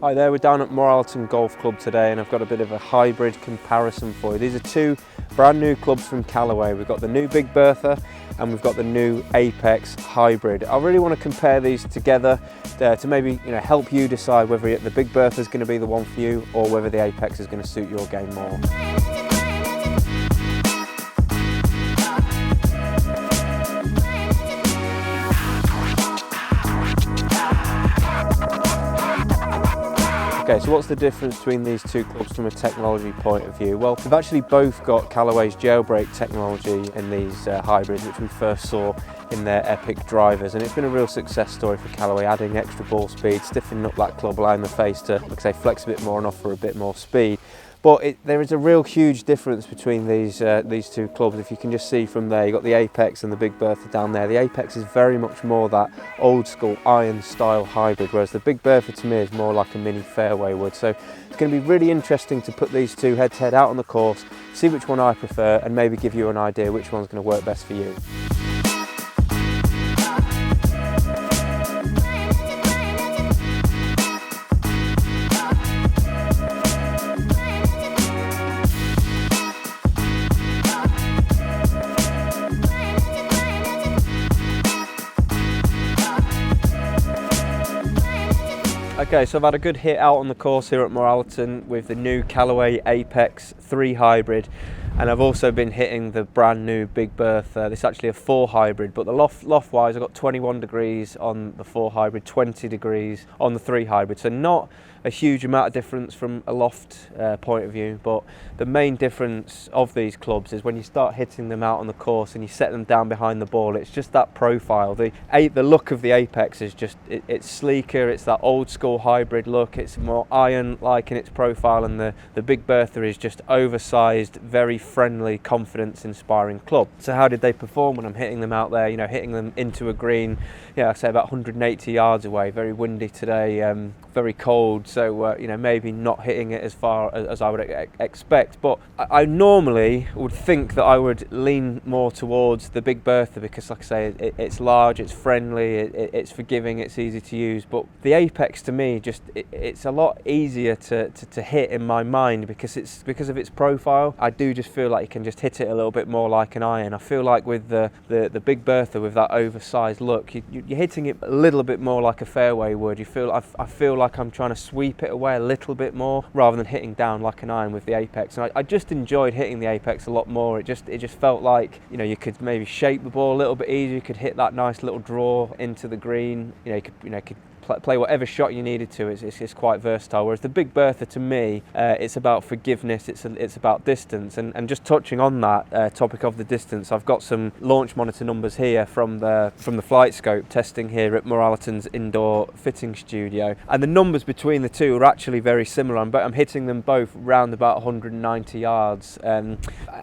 Hi there, we're down at Moralton Golf Club today and I've got a bit of a hybrid comparison for you. These are two brand new clubs from Callaway. We've got the new Big Bertha and we've got the new Apex Hybrid. I really want to compare these together to maybe help you decide whether the Big Bertha is going to be the one for you or whether the Apex is going to suit your game more. Okay, so what's the difference between these two clubs from a technology point of view? Well, they've actually both got Callaway's jailbreak technology in these hybrids, which we first saw in their Epic drivers, and it's been a real success story for Callaway, adding extra ball speed, stiffening up that club, allowing the face to, like I say, flex a bit more and offer a bit more speed. But there is a real huge difference between these two clubs. If you can just see from there, you've got the Apex and the Big Bertha down there. The Apex is very much more that old school iron style hybrid, whereas the Big Bertha to me is more like a mini fairway wood. So it's going to be really interesting to put these two head to head out on the course, see which one I prefer, and maybe give you an idea which one's going to work best for you. Okay, so I've had a good hit out on the course here at Moralton with the new Callaway Apex 3 hybrid, and I've also been hitting the brand new Big Bertha. This is actually a 4 hybrid, but the loft wise I've got 21 degrees on the 4 hybrid, 20 degrees on the 3 hybrid, so not a huge amount of difference from a loft point of view, but the main difference of these clubs is when you start hitting them out on the course and you set them down behind the ball, it's just that profile. The look of the Apex is just, it's sleeker, it's that old school hybrid look, it's more iron-like in its profile, and the Big Bertha is just oversized, very friendly, confidence-inspiring club. So how did they perform when I'm hitting them out there, hitting them into a green, I say about 180 yards away, very windy today, very cold, so maybe not hitting it as far as I would expect, but I normally would think that I would lean more towards the Big Bertha because, like I say, it's large, it's friendly, it's forgiving, it's easy to use. But the Apex to me, it's a lot easier to hit in my mind because of its profile. I do just feel like you can just hit it a little bit more like an iron. I feel like with the Big Bertha, with that oversized look, you're hitting it a little bit more like a fairway would. I feel like I'm trying to sweep it away a little bit more rather than hitting down like an iron with the Apex. And I just enjoyed hitting the Apex a lot more. It just felt like you could maybe shape the ball a little bit easier. You could hit that nice little draw into the green. You could play whatever shot you needed to. It's quite versatile, whereas the Big Bertha to me, it's about forgiveness, it's about distance, and just touching on that topic of the distance, I've got some launch monitor numbers here from the flight scope testing here at Moralton's indoor fitting studio, and the numbers between the two are actually very similar. I'm hitting them both round about 190 yards, and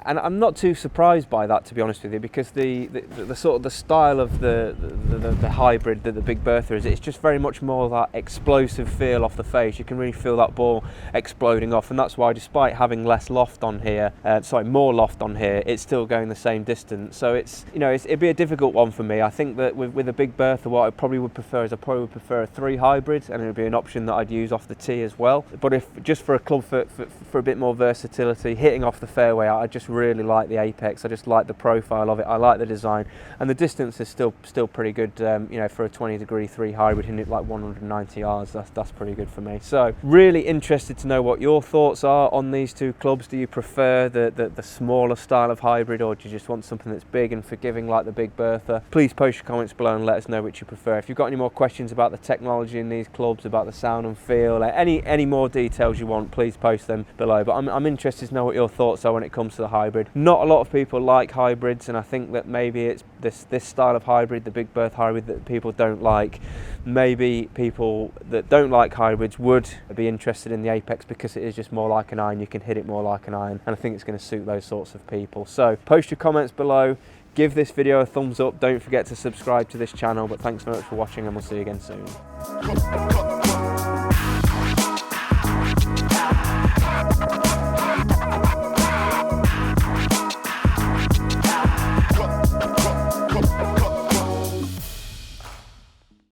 I'm not too surprised by that, to be honest with you, because the sort of the style of the hybrid that the Big Bertha is, it's just very much more of that explosive feel off the face. You can really feel that ball exploding off, and that's why, despite having more loft on here, it's still going the same distance. So it'd be a difficult one for me. I think that with a Big Bertha, what I probably would prefer is a 3 hybrid, and it would be an option that I'd use off the tee as well. But if just for a club for a bit more versatility, hitting off the fairway, I just really like the Apex. I just like the profile of it. I like the design, and the distance is still pretty good. For a 20 degree 3 hybrid, hitting it like 190 yards, that's pretty good for me. So really interested to know what your thoughts are on these two clubs. Do you prefer the smaller style of hybrid, or do you just want something that's big and forgiving like the Big Bertha? Please post your comments below and let us know which you prefer. If you've got any more questions about the technology in these clubs, about the sound and feel, any more details you want, please post them below. But I'm interested to know what your thoughts are when it comes to the hybrid. Not a lot of people like hybrids, and I think that maybe it's this style of hybrid, the Big Bertha hybrid, that people don't like. Maybe people that don't like hybrids would be interested in the Apex because it is just more like an iron. You can hit it more like an iron, and I think it's going to suit those sorts of people. So post your comments below, give this video a thumbs up, don't forget to subscribe to this channel. But thanks very much for watching, and we'll see you again soon.